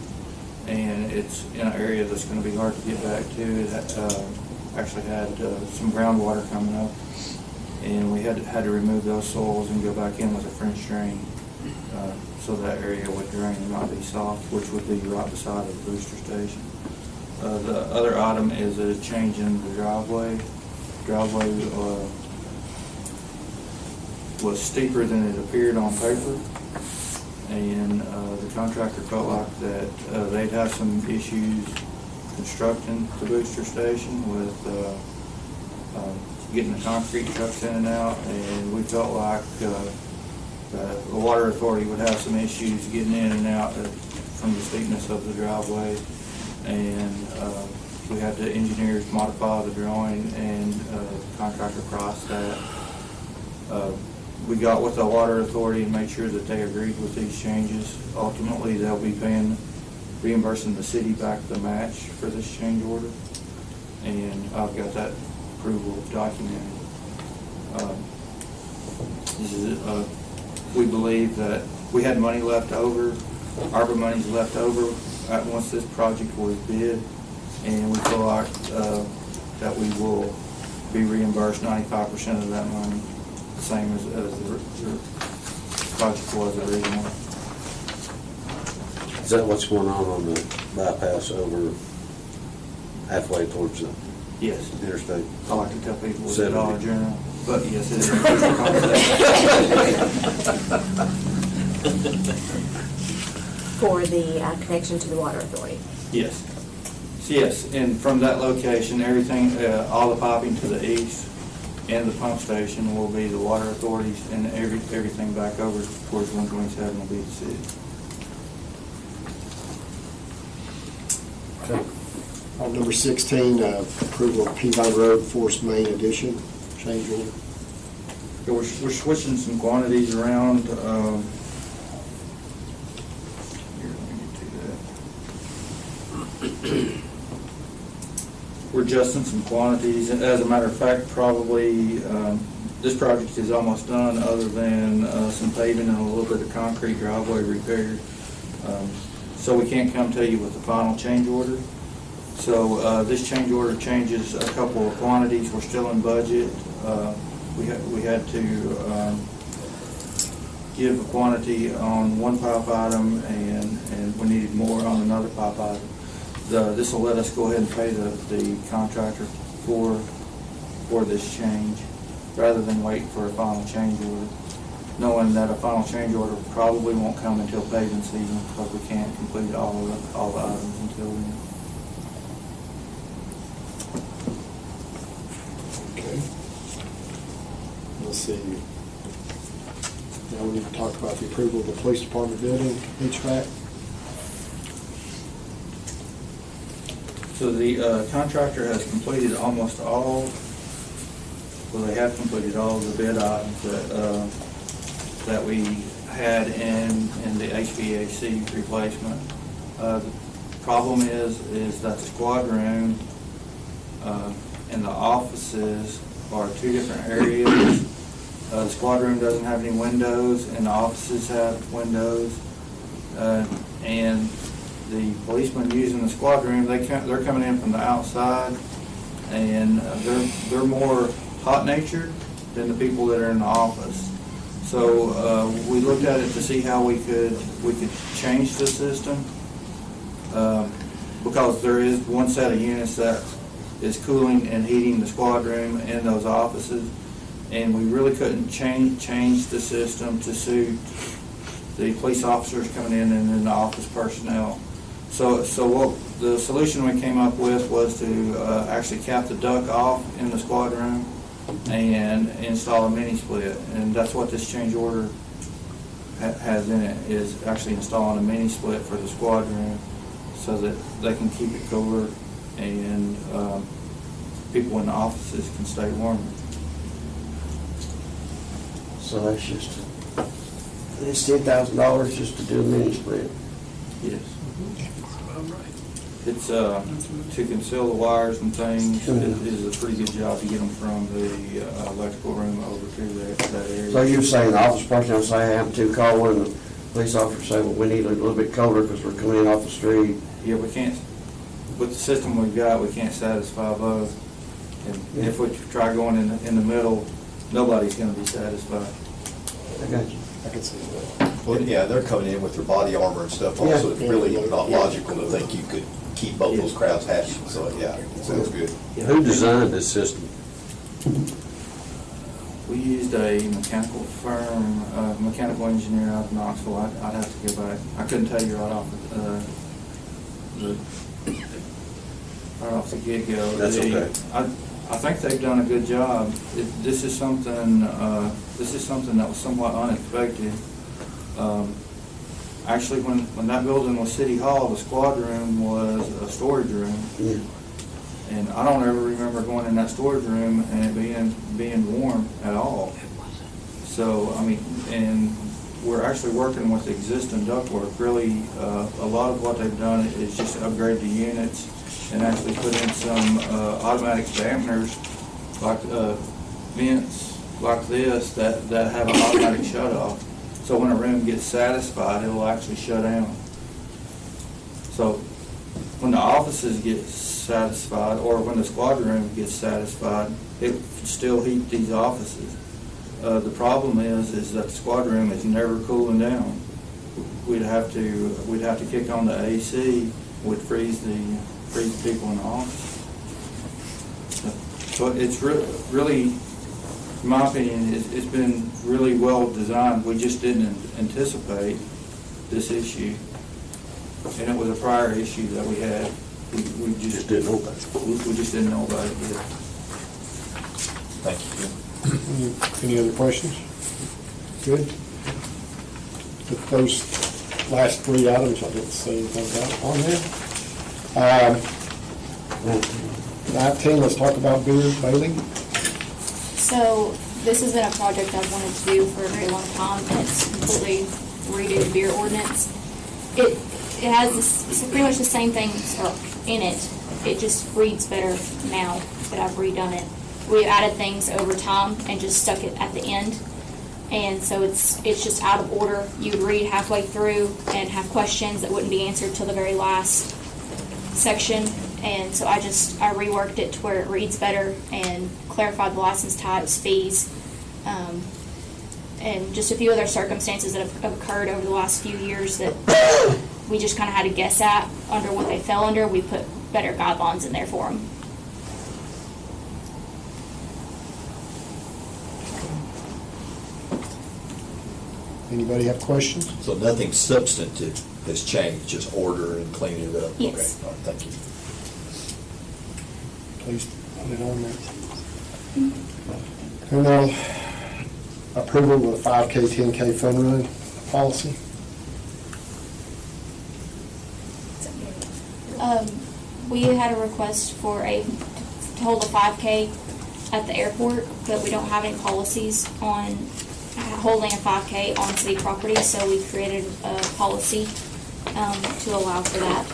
And it's in an area that's going to be hard to get back to. It actually had some groundwater coming up. And we had to remove those soils and go back in with a French drain. So that area would drain and not be soft, which would be right beside the booster station. The other item is a change in the driveway. Driveway was steeper than it appeared on paper, and the contractor felt like that they'd have some issues constructing the booster station with getting the concrete trucks in and out, and we felt like the water authority would have some issues getting in and out from the steepness of the driveway, and we had the engineers modify the drawing, and the contractor priced that. We got with the water authority and made sure that they agreed with these changes. Ultimately, they'll be reimbursing the city back the match for this change order, and I've got that approval documented. We believe that we had money left over, ARPA money's left over once this project was bid, and we feel like that we will be reimbursed 95% of that money, the same as the project was originally. Is that what's going on the bypass over halfway towards the Yes. interstate? I like to tell people it's 70. Dollar General, but yes, it is. For the connection to the water authority. Yes. Yes, and from that location, everything, all the piping to the east and the pump station will be the water authorities, and everything back over towards 127 will be the city. Okay. On number 16, approval of Peavine Road Force Main Addition, change order. Yeah, we're switching some quantities around. Here, let me get to that. We're adjusting some quantities. As a matter of fact, probably this project is almost done, other than some paving and a little bit of concrete driveway repair. So we can't come to you with the final change order. So this change order changes a couple of quantities. We're still in budget. We had to give a quantity on one pipe item, and we needed more on another pipe item. This will let us go ahead and pay the contractor for this change, rather than wait for a final change order, knowing that a final change order probably won't come until paving season, because we can't complete all the items until then. Okay. Let's see. Now we need to talk about the approval of the police department building, HVAC. So the contractor has completed almost all, well, they have completed all of the bid items that we had in the HVAC replacement. The problem is that the squad room and the offices are two different areas. The squad room doesn't have any windows, and the offices have windows. And the policemen using the squad room, they're coming in from the outside, and they're more hot-natured than the people that are in the office. So we looked at it to see how we could change the system, because there is one set of units that is cooling and heating the squad room and those offices, and we really couldn't change the system to suit the police officers coming in and then the office personnel. So what the solution we came up with was to actually cap the duct off in the squad room and install a mini split, and that's what this change order has in it, is actually installing a mini split for the squad room so that they can keep it cooler and people in the offices can stay warmer. So that's just, it's $10,000 just to do a mini split. Yes. It's to conceal the wires and things. It is a pretty good job to get them from the electrical room over to that area. So you're saying the office personnel say I have to call one of the police officers say, well, we need a little bit colder because we're coming in off the street. Yeah, we can't, with the system we've got, we can't satisfy both. And if we try going in the middle, nobody's going to be satisfied. I got you. I can see that. Well, yeah, they're coming in with their body armor and stuff Yeah. also. It's really not logical to think you could keep both those crowds happy. So, yeah, it sounds good. Who designed this system? We used a mechanical firm, mechanical engineer out of Knoxville. I'd have to go back. I couldn't tell you right off the get-go. That's okay. I think they've done a good job. This is something that was somewhat unexpected. Actually, when that building was City Hall, the squad room was a storage room. Yeah. And I don't ever remember going in that storage room and it being warm at all. So, I mean, and we're actually working with existing ductwork. Really, a lot of what they've done is just upgrade the units and actually put in some automatic dampeners, like vents like this that have an automatic shut-off. So when a room gets satisfied, it will actually shut down. So when the offices get satisfied, or when the squad room gets satisfied, it can still heat these offices. The problem is that the squad room is never cooling down. We'd have to kick on the AC, would freeze the people in the office. So it's really, in my opinion, it's been really well designed. We just didn't anticipate this issue, and it was a prior issue that we had. We just didn't know about it. We just didn't know about it yet. Thank you. Any other questions? Good. With those last three items, I didn't say anything about on there. 19, let's talk about beer, Bailey. So this has been a project I've wanted to do for a very long time, and it's completely redo the beer ordinance. It has it's pretty much the same things in it. It just reads better now that I've redone it. We added things over time and just stuck it at the end. And so it's just out of order. You'd read halfway through and have questions that wouldn't be answered till the very last section. And so I reworked it to where it reads better and clarified the license types, fees, and just a few other circumstances that have occurred over the last few years that we just kind of had to guess at under what they fell under. We put better guidelines in there for them. Anybody have questions? So nothing substantive has changed, just order and cleaning it up? Yes. Okay, all right, thank you. Please put it on there. And now, approval of the 5K, 10K fun run policy. We had a request for to hold a 5K at the airport, but we don't have any policies on holding a 5K on city property, so we created a policy to allow for that.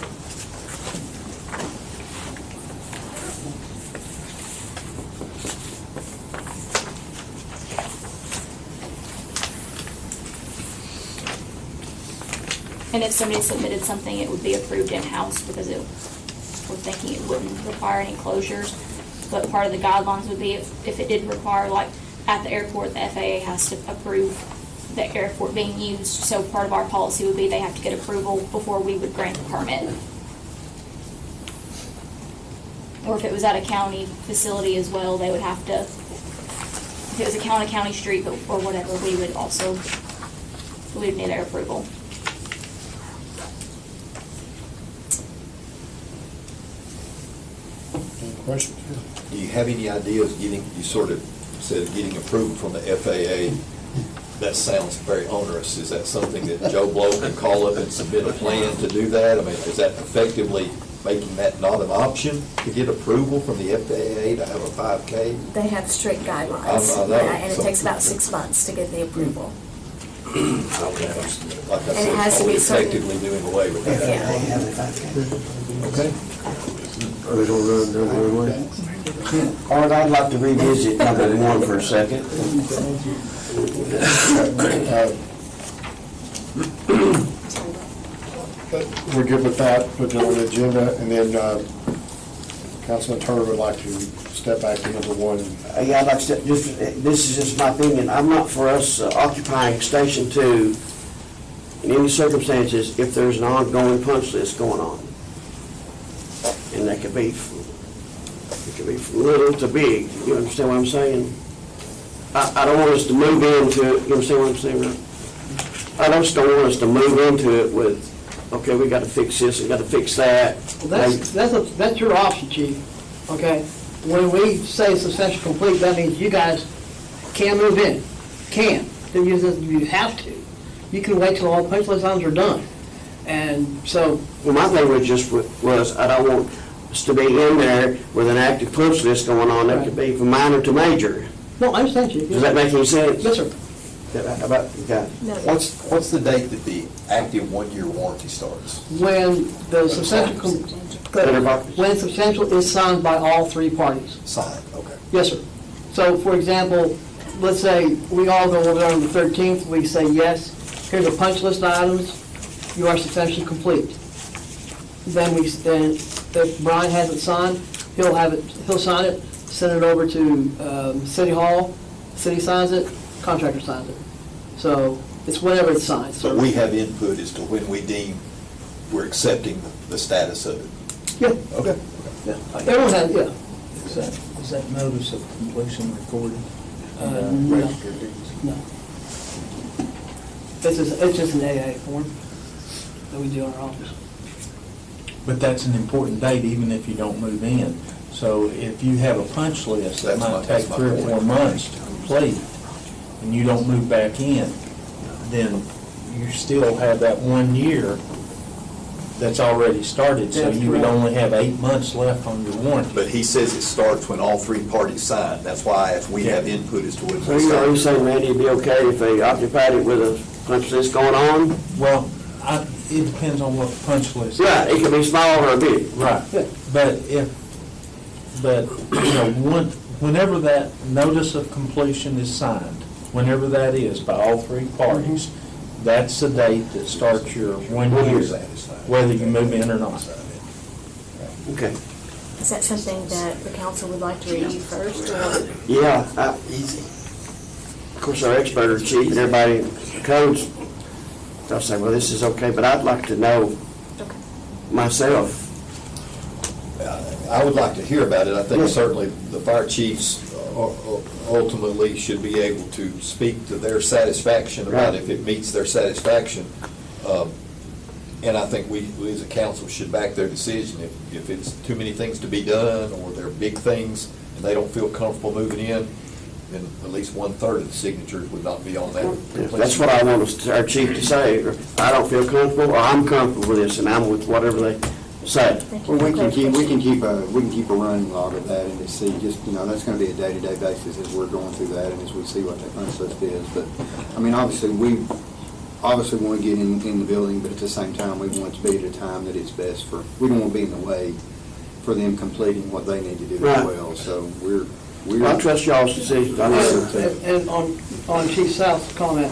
And if somebody submitted something, it would be approved in-house because we're thinking it wouldn't require any closures. But part of the guidelines would be if it did require, like at the airport, the FAA has to approve the airport being used. So part of our policy would be they have to get approval before we would grant the permit. Or if it was at a county facility as well, they would have to, if it was a county street or whatever, we would need their approval. Any questions? Do you have any idea of you sort of said getting approval from the FAA? That sounds very onerous. Is that something that Joe Blow can call up and submit a plan to do that? I mean, is that effectively making that not an option to get approval from the FAA to have a 5K? They have strict guidelines. I know. And it takes about 6 months to get the approval. Okay. Like I And it said, has to be effectively doing away with that. Okay. Are we gonna run the other way? Art, I'd like to revisit number 1 for a second. We're good with that, put it on the agenda, and then Councilman Turner would like to step back to number 1. Yeah, I'd like to, this is just my opinion. I'm not for us occupying Station 2 in any circumstances if there's an ongoing punch list going on. And that could be from little to big. You understand what I'm saying? I don't want us to move into it. You understand what I'm saying, right? I just don't want us to move into it with, okay, we got to fix this, we got to fix that. Well, that's your option, Chief, okay? When we say substantially complete, that means you guys can move in, can. You have to. You can wait till all punch list items are done. And so... Well, my thing was I don't want us to be in there with an active punch list going on. That could be from minor to major. No, I understand, Chief. Does that make any sense? Yes, sir. Okay. What's the date that the active 1-year warranty starts? When the substantial is signed by all 3 parties. Signed, okay. Yes, sir. So, for example, let's say we all go over there on the 13th, we say, yes, here's a punch list of items, you are substantially complete. Then if Brian has it signed, he'll sign it, send it over to City Hall, city signs it, contractor signs it. So it's whenever it's signed. So we have input as to when we deem we're accepting the status of it? Yeah. Okay. Yeah. Everyone has, yeah. Is that notice of completion recorded? No. No. It's just an AA form that we do in our office. But that's an important date, even if you don't move in. So if you have a punch list that might take 3 or 4 months to complete, and you don't move back in, then you still have that 1 year that's already started, so That's you would correct. only have 8 months left on your warranty. But he says it starts when all three parties sign. That's why if we have input as to what. So are you saying, Randy, it'd be okay if they occupied it with a punch list going on? Well, it depends on what the punch list is. Right, it could be small or big. Right, but whenever that notice of completion is signed, whenever that is by all three parties, that's the date that starts your 1 year, whether you move in or not. Okay. Is that something that the council would like to review first, or? Yeah, of course, our expert are chief and everybody in codes, they'll say, well, this is okay, but I'd like to know myself. I would like to hear about it. I think certainly the fire chiefs ultimately should be able to speak to their satisfaction about if it meets their satisfaction. And I think we as a council should back their decision. If it's too many things to be done, or they're big things, and they don't feel comfortable moving in, then at least 1/3 of the signatures would not be on that. That's what I want our chief to say. I don't feel comfortable, or I'm comfortable with this, and I'm with whatever they say. Well, we can keep a running log of that and to see just, that's gonna be a day-to-day basis as we're going through that and as we see what that punch list is. But, I mean, obviously want to get in the building, but at the same time, we want it to be at a time that it's best we don't want to be in the way for them completing what they need to do as Right. well. So we're. I trust y'all's decision. And on Chief South's comment,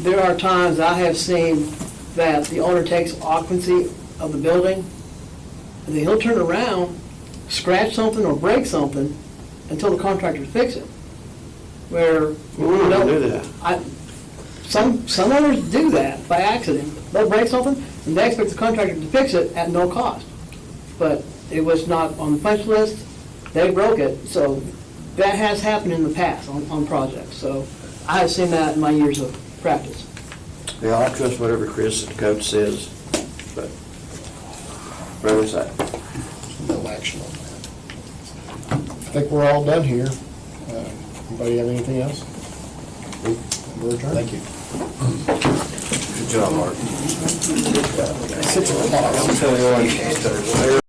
there are times I have seen that the owner takes occupancy of the building, and then he'll turn around, scratch something or break something until the contractor fix it. Where, We're not gonna do that. Some owners do that by accident. They'll break something, and they expect the contractor to fix it at no cost. But it was not on the punch list, they broke it, so that has happened in the past on projects. So I have seen that in my years of practice. Yeah, I trust whatever Chris at the code says, but whatever say. No action on that. I think we're all done here. Anybody have anything else? We're adjourned. Thank you. Good job, Mark. 6 o'clock.